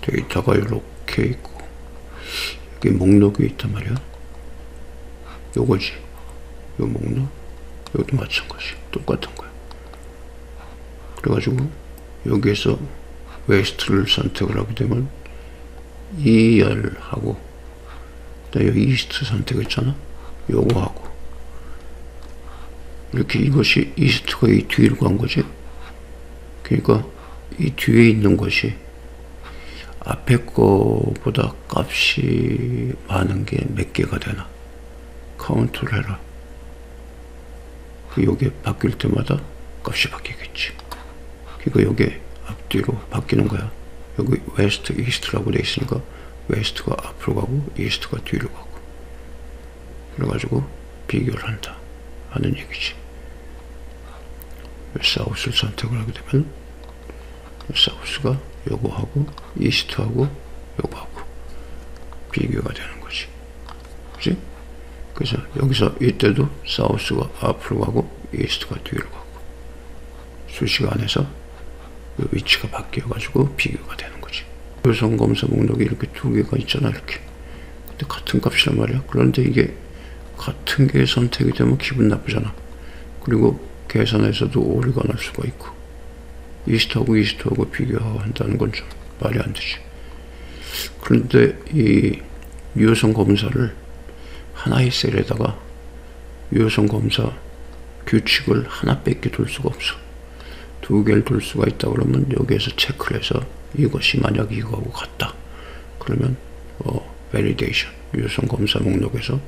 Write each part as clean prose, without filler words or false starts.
데이터가 이렇게 있고 여기 목록이 있단 말이야. 요거지. 요 목록. 여기도 마찬가지. 똑같은 거야. 그래가지고 여기에서 웨스트를 선택을 하게 되면 2열하고 여기 이스트 선택했잖아. 요거 하고 이렇게 이것이 이스트가 이 뒤로 간 거지. 그러니까 이 뒤에 있는 것이 앞에 거보다 값이 많은 게 몇 개가 되나 카운트를 해라. 여기에 바뀔 때마다 값이 바뀌겠지. 그러니까 여기에 앞뒤로 바뀌는 거야. 여기 웨스트, 이스트라고 돼 있으니까 웨스트가 앞으로 가고 이스트가 뒤로 가고. 그래가지고 비교를 한다 하는 얘기지. 사우스를 선택을 하게 되면 사우스가 요거하고 이스트하고 요거하고 비교가 되는 거지. 그치? 그래서 여기서 이때도 사우스가 앞으로 가고 이스트가 뒤로 가고 수시간에서 위치가 바뀌어가지고 비교가 되는 거지. 요성 검사 목록이 이렇게 두 개가 있잖아. 이렇게. 근데 같은 값이란 말이야. 그런데 이게 같은 게 선택이 되면 기분 나쁘잖아. 그리고 계산에서도 오류가 날 수가 있고 이스트하고 비교한다는 건 좀 말이 안 되지. 그런데 이 유효성 검사를 하나의 셀에다가 유효성 검사 규칙을 하나밖에 둘 수가 없어. 두 개를 둘 수가 있다 그러면 여기에서 체크를 해서 이것이 만약 이거하고 같다 그러면 validation 유효성 검사 목록에서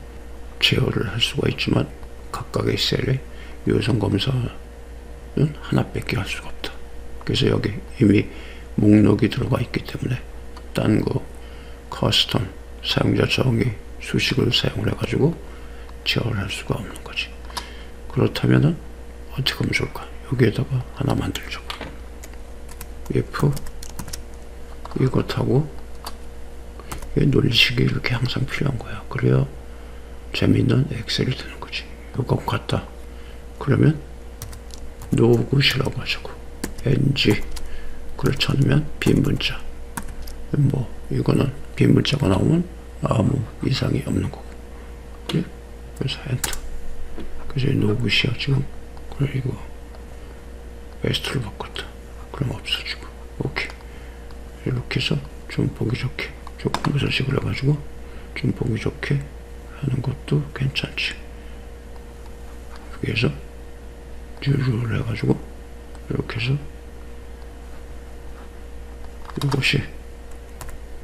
제어를 할 수가 있지만 각각의 셀에 유효성 검사는 하나밖에 할 수가 없다. 그래서 여기 이미 목록이 들어가 있기 때문에 딴 거 커스텀 사용자 정의 수식을 사용을 해가지고 제어를 할 수가 없는 거지. 그렇다면은 어떻게 하면 좋을까? 여기에다가 하나 만들자고. if 이것하고 논리식이 이렇게 항상 필요한 거야. 그래야 재미있는 엑셀이 되는 거지. 이거 같다. 그러면 노굿이라고 하자고. ng 그걸 쳐놓으면 빈 문자. 뭐 이거는 빈 문자가 나오면 아무 이상이 없는 거고. 그래서 엔터. 그래서 노굿이야 지금. 그래 이거 웨스트로 바꿨다. 그럼 없어지고. 오케이. 이렇게 해서 좀 보기 좋게 조금 무서식을 해가지고 좀 보기 좋게 하는 것도 괜찮지. 여기에서 뉴를 해가지고 이렇게 해서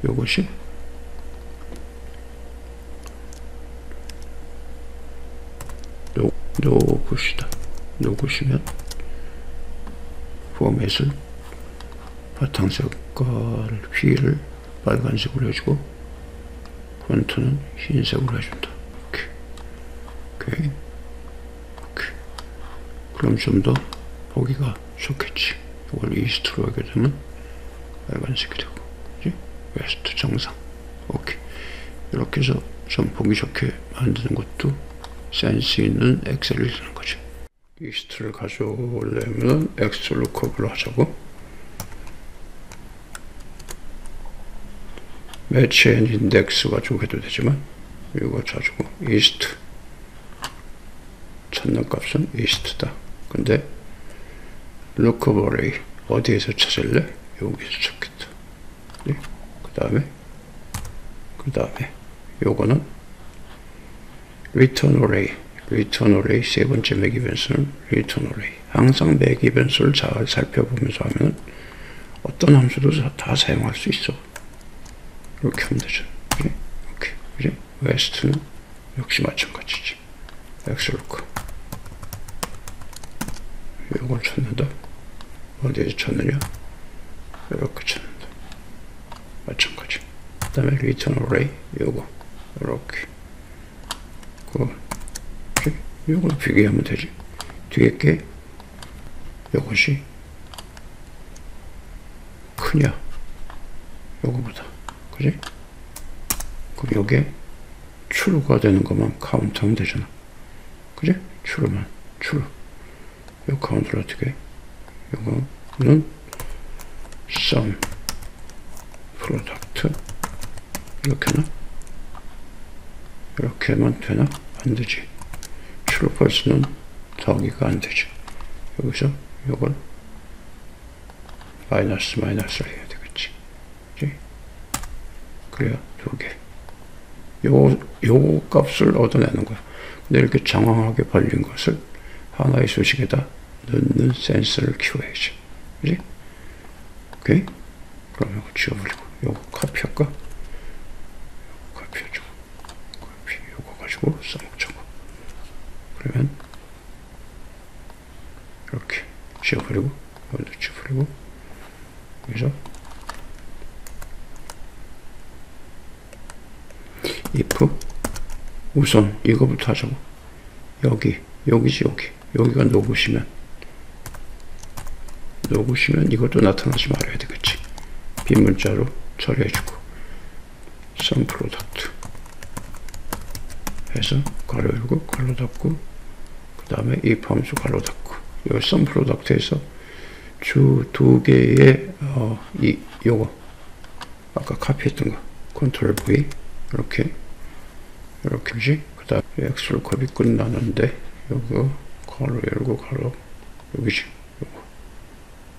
요것이 노굿이다. 노굿이면 포맷을 바탕 색깔 휠을 빨간색으로 해주고 폰트는 흰색으로 해준다. 오케이. 그럼 좀 더 보기가 좋겠지. 이걸 이스트로 하게 되면 빨간색이 되고, 그치? 웨스트 정상. 오케이. 이렇게 해서 좀 보기 좋게 만드는 것도 센스 있는 엑셀이 되는 거지. 이스트를 가져오려면 엑스 루크업을 하자고. 매치 앤 인덱스 가지고 해도 되지만 이거 가지고 이스트 찾는 값은 이스트다. 근데 루크업 어레이 어디에서 찾을래? 여기서 찾겠다. 네? 그 다음에 요거는 리턴 어레이 세 번째 맥 이벤트는 리턴 어레이. 항상 맥 이벤트를 잘 살펴보면서 하면 어떤 함수도 다 사용할 수 있어. 이렇게 하면 되죠. 네? 오케이. 그지? 웨스트는 역시 마찬가지지. 엑스루크. 이걸 찾는다. 어디에서 찾느냐? 이렇게 찾는다. 마찬가지. 그 다음에 리턴 어레이. 요거. 이렇게. 요걸 비교하면 되지. 뒤에 게 요것이 크냐? 요거보다. 그지? 그럼 요게 true가 되는 것만 카운트하면 되잖아. 그지? true만. true. 요 카운트를 어떻게 해? 요거는 sum 프로덕트 이렇게나 이렇게만 되나? 안 되지. true false는 더하기가 안 되지. 여기서 이걸 마이너스를 해야 되겠지. 그치? 그래야 두 개. 요 값을 얻어내는 거야. 근데 이렇게 장황하게 벌린 것을 하나의 수식에다 넣는 센스를 키워야지. 그지? 오케이? 그럼 이거 지워버리고, 요거 카피할까? 카피해주고, 카피, 요거 가지고 써먹자고. 그러면, 이렇게 지워버리고, 이것도 지워버리고, 여기서, if, 우선 이거부터 하자고. 여기지, 여기가 녹으시면 이것도 나타나지 말아야 되겠지. 빈문자로 처리해주고 sum product 해서 괄호 열고 괄호 닫고 그 다음에 이 함수 괄호 닫고 이 sum product에서 주 두 개의 요거 아까 카피했던 거 컨트롤 V 이렇게지. 그 다음에 엑셀컵이 끝나는데 요거 괄호 열고 괄호 여기지. 요거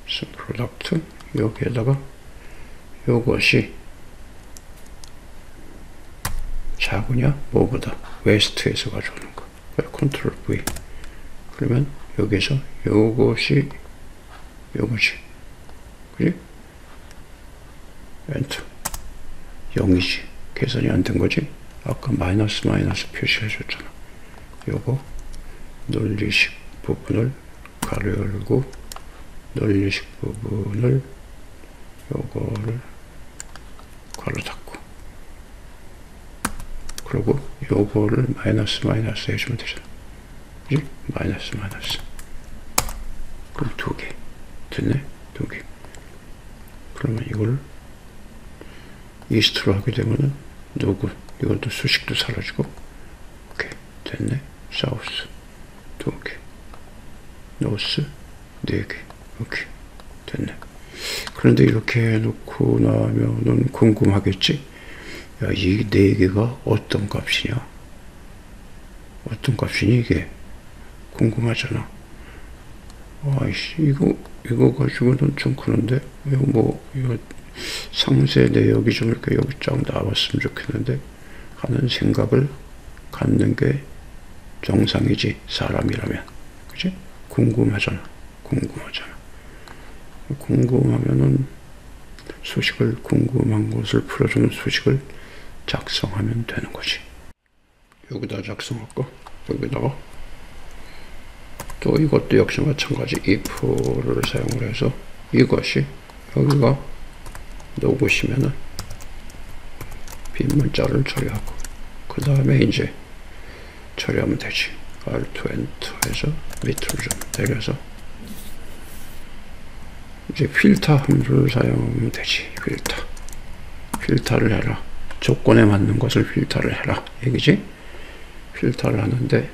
sum product 여기에다가 요것이 작으냐 뭐보다 웨스트에서 가져오는 거. 컨트롤 V. 그러면 여기서 요것이 요거지. 그지? 엔터. 0이지. 계산이 안 된 거지. 아까 마이너스 표시해 줬잖아. 요거 논리식 부분을 가로 열고 논리식 부분을 요거를 괄호 닫고 그리고 요거를 마이너스 해주면 되잖아. 그지? 마이너스 그럼 두 개 됐네. 두 개. 그러면 이걸 이스트로 하게 되면은 이것도 수식도 사라지고 오케이 됐네. 사우스 두 개 노스 네 개 오케이 됐네. 그런데 이렇게 해놓고 나면은 궁금하겠지? 야, 이 네 개가 어떤 값이냐? 어떤 값이니 이게? 궁금하잖아. 아이씨, 이거 가지고는 좀 그런데? 이거 상세 내역이 좀 이렇게 여기 쫙 나왔으면 좋겠는데? 하는 생각을 갖는 게 정상이지, 사람이라면. 그치? 궁금하잖아. 궁금하면은 궁금한 것을 풀어주는 수식을 작성하면 되는 거지. 여기다 작성할까? 여기다가 또 이것도 역시 마찬가지 if를 사용을 해서 이것이 여기가 녹으시면은 빈 문자를 처리하고 그 다음에 이제 처리하면 되지. Alt Enter 해서 밑으로 좀 내려서 이제 필터 함수를 사용하면 되지. 필터를 해라. 조건에 맞는 것을 필터를 해라. 얘기지? 필터를 하는데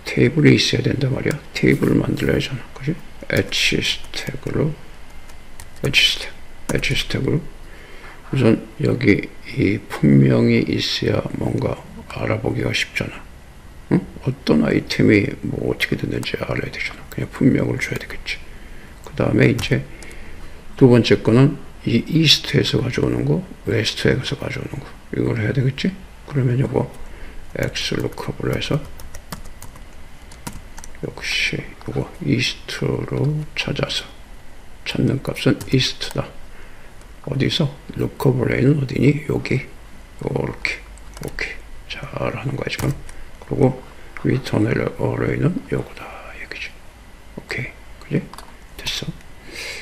테이블이 있어야 된단 말이야. 테이블을 만들어야 하잖아. 그지? H스택으로 우선 여기 이 품명이 있어야 뭔가 알아보기가 쉽잖아. 응? 어떤 아이템이 뭐 어떻게 됐는지 알아야 되잖아. 그냥 품명을 줘야 되겠지. 그 다음에 이제 두 번째 거는 이 이스트에서 가져오는 거, 웨스트에서 가져오는 거. 이걸 해야 되겠지? 그러면 요거 xlookup을 해서 역시 요거 이스트로 찾아서 찾는 값은 이스트다. 어디서? lookup array는 어디니? 여기. 요렇게. 오케이. 잘하는 거야 지금. 그리고 return array는 요거다. 얘기지. 오케이. 그지? 됐어.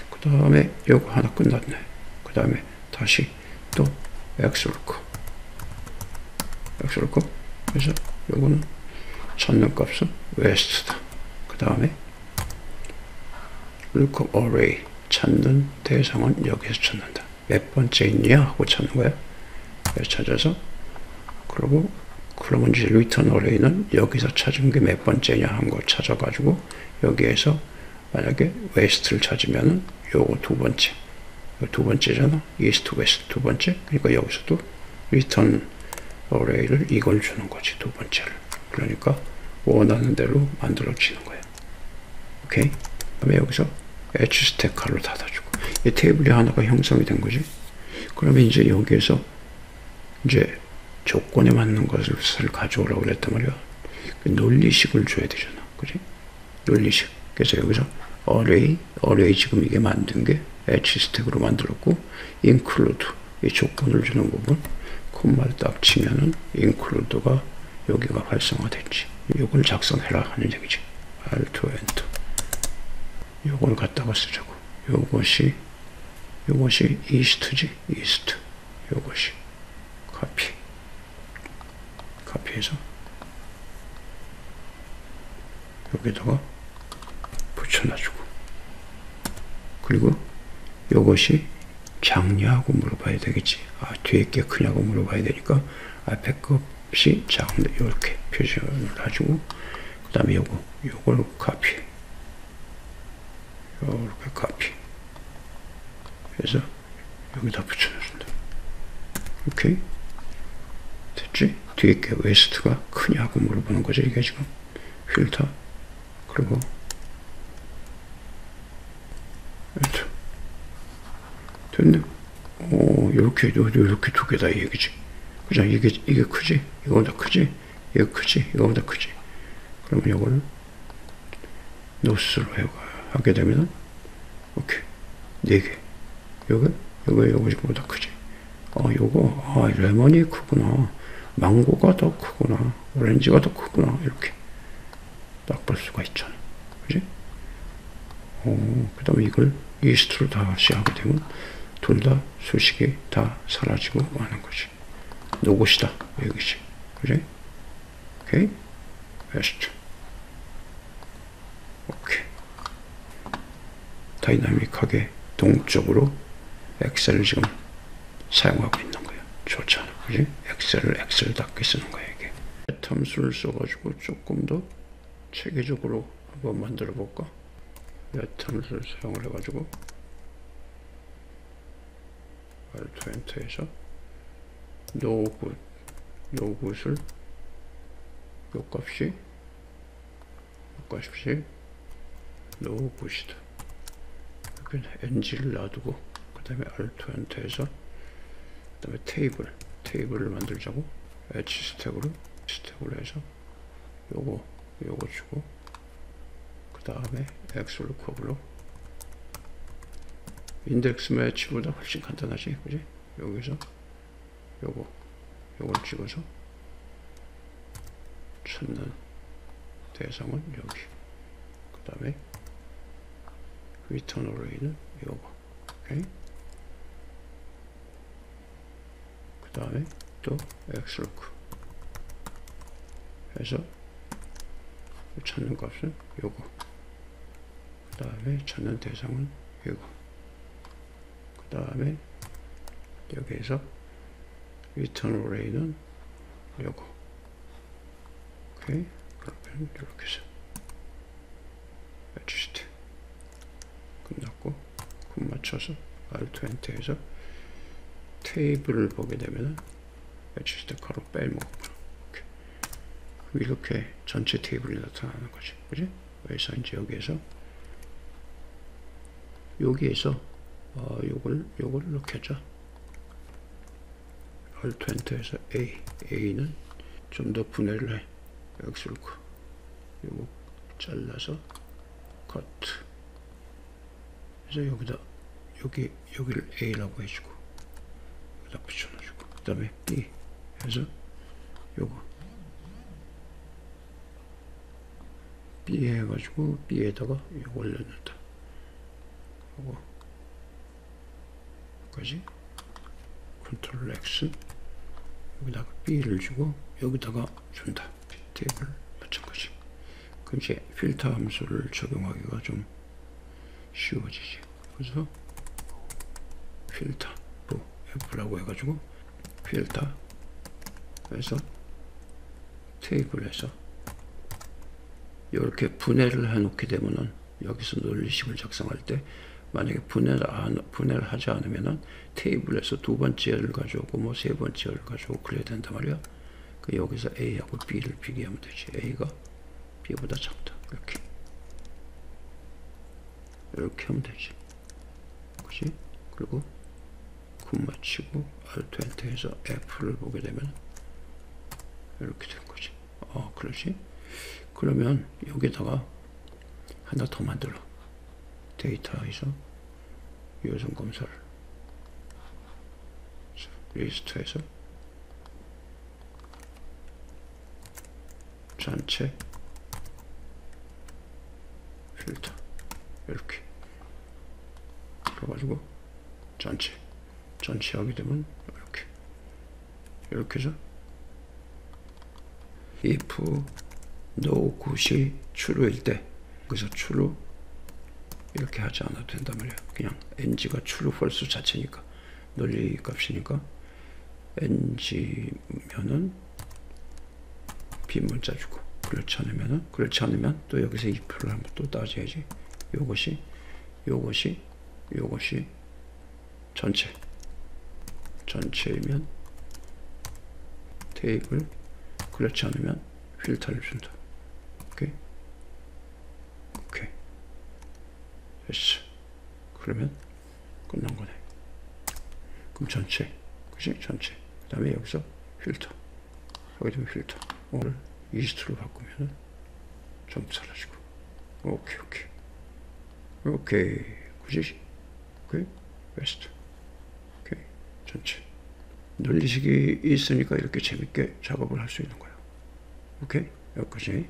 그 다음에 요거 하나 끝났네. 그 다음에 다시 또 xlookup. 그래서 요거는 찾는 값은 west다. 그 다음에 lookup array 찾는 대상은 여기서 찾는다. 몇 번째 있냐 하고 찾는 거야. 찾아서 그러고 그러면 이제 return array는 여기서 찾은 게 몇 번째냐 한 거 찾아가지고 여기에서 만약에 west를 찾으면은 요거 두 번째 두 번째잖아. 이스트 웨스트 두 번째. 그러니까 여기서도 리턴 어레이를 이걸 주는 거지, 두 번째를. 그러니까 원하는 대로 만들어지는 거야. 오케이? 그다음에 여기서 H 스택카로 닫아주고, 이 테이블이 하나가 형성이 된 거지. 그러면 이제 여기에서 이제 조건에 맞는 것을 가져오라고 그랬단 말이야. 그 논리식을 줘야 되잖아. 그지? 논리식. 그래서 여기서 array 지금 이게 만든 게 H 스택으로 만들었고, include 이 조건을 주는 부분, 콤마를 딱 치면은 include가 여기가 활성화됐지. 이걸 작성해라 하는 얘기지. Alt Enter. 요걸 갖다가 쓰자고. 요것이 east지. east. 요것이 카피해서 여기다가 붙여놔주고, 그리고 요것이 작냐고 물어봐야 되겠지. 뒤에 게 크냐고 물어봐야 되니까 앞에 값이 작은데 이렇게 표시를 해주고, 그 다음에 요걸 카피, 이렇게 카피 해서 여기다 붙여준다. 오케이? 됐지? 뒤에 게 웨스트가 크냐고 물어보는 거죠. 이게 지금 필터, 그리고 됐네. 이렇게 두 개다 이 얘기지. 그죠? 이게 크지? 이거보다 크지? 이게 크지? 이거보다 크지? 그러면 이거를 노스로 하게 되면, 오케이. 4개. 요거 지금보다 크지? 레몬이 크구나. 망고가 더 크구나. 오렌지가 더 크구나. 이렇게 딱 볼 수가 있잖아. 그지? 그 다음에 이걸 이스트로 다시 하게 되면 둘 다 수식이 다 사라지고 마는 거지. 노곳이다. 여기지. 그지? 오케이? 베스트. 오케이. 다이나믹하게 동적으로 엑셀을 지금 사용하고 있는 거야. 좋잖아. 그지? 엑셀답게 쓰는 거야, 이게. 탐수를 써가지고 조금 더 체계적으로 한번 만들어 볼까? 탐수를 사용을 해가지고 Alt Enter에서 요것을 요 값이 노굿이다. NG를 놔두고, 그 다음에 Alt Enter에서 그 다음에 테이블을 만들자고. H 스택으로 해서 요거 주고, 그 다음에 엑스루커블로 인덱스 매치보다 훨씬 간단하지. 그지? 여기서 요걸 찍어서 찾는 대상은 여기, 그 다음에 리턴 어레이는 요거. 오케이? 그 다음에 또 엑스루크 해서 찾는 값은 요거, 그 다음에 찾는 대상은 요거, 그 다음에 여기에서 리턴 어레이는 요거. 오케이? 그러면 이렇게 해서 adjust 끝났고, 군 맞춰서 Alt Enter에서 테이블을 보게 되면은 adjust 가로 빼먹었구나. 이렇게 전체 테이블이 나타나는 거지. 그지? 그래서 이제 여기에서 요걸 이렇게 하자. Alt Enter에서 A는 좀 더 분해를 해. 엑스루크 요거 잘라서 커트 해서 여기를 A라고 해주고, 여기다 붙여놔주고, 그 다음에 B 해서 요거 B 해가지고 B에다가 요걸 넣는다. 요거 까지 컨트롤 X, 여기다가 B를 주고 여기다가 준다. 테이블 마찬가지. 그럼 이제 필터 함수를 적용하기가 좀 쉬워지지. 그래서 필터로 F라고 해가지고 필터 해서 테이블에서 이렇게 분해를 해놓게 되면은 여기서 논리식을 작성할 때 만약에 분해를 하지 않으면은 테이블에서 두 번째를 가져오고 뭐 세 번째를 가져오고 그래야 된단 말이야. 그 여기서 A하고 B를 비교하면 되지. A가 B보다 작다. 이렇게 하면 되지. 그치? 그리고 콤마 치고 Alt 엔터해서 F를 보게 되면 이렇게 된 거지. 그러지? 그러면 여기다가 하나 더 만들어. 데이터에서 요즘 검사를 리스트에서 전체 필터 이렇게 그래가지고 전체 하게 되면 이렇게 해서 if no 굿이 true일 때 그래서 true 이렇게 하지 않아도 된단 말이야. 그냥 ng가 true false 자체니까 논리 값이니까 ng면은 빈문자 주고 그렇지 않으면 또 여기서 if를 한번 또 따져야지. 요것이 전체이면 테이블 그렇지 않으면 필터를 준다. 오케이 됐어. 그러면 끝난 거네. 그럼 전체 그치? 전체 그 다음에 여기서 필터 하게 되면 필터 오늘 이스트로 바꾸면은 전부 사라지고 오케이 그지? 오케이 베스트 오케이 전체 논리식이 있으니까 이렇게 재밌게 작업을 할 수 있는 거야. 오케이 여기까지.